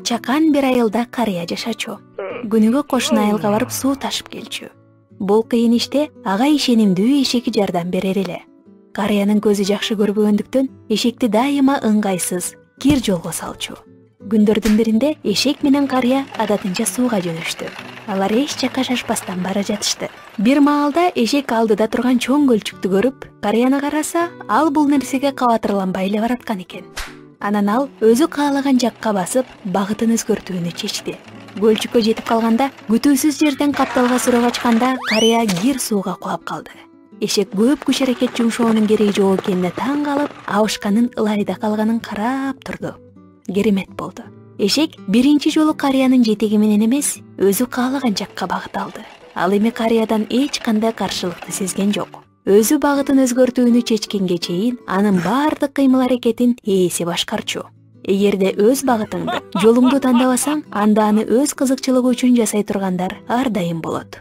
чакан бир айылда карыя жашачу. Күнүгө кошуна айылга барып суу ташып келчү. Бул кыйын иште ага ишенимдүү эшеки жардам берер эле. Карыянын көзү жакшы көрбөгөндүктөн эшекти дайыма ыңгайсыз кир жолго салчу. Күндөрдүн биринде эшек менен карыя адатынча сууга жөнөштү. Алар эч жакка шашпастан бара жатышты. Бир маалда эшек алдыда турган чоң көлчүктү көрүп, карыяны караса, ал бул нерсеге кабатырланбай эле бараткан экен. Анан ал өзү каалаган жакка басып, багытын өзгөртүүнү чечти. Көлчүккө жетип калганда, күтүүсүз жерден капталга сүрөп ачканда, карыя кир сууга кулап калды. Эшек көп күч аракет жумшоонун кереги жок экенине таң калып, абышканын ылайда калганын карап турду. Керемет болду. Эшек биринчи жолу карыянын жетеги менен эмес, өзү каалаган жакка багыт алды. Ал эми карыядан эч кандай каршылыкты сезген жок. Өзү багытын өзгөртүүнү чечкенге чейин анын баардык кыймыл аракетин ээси башкарчу. Эгерде өз багытыңды, жолуңду тандабасаң, анда аны өз кызыкчылыгы үчүн жасай тургандар ар дайым болот.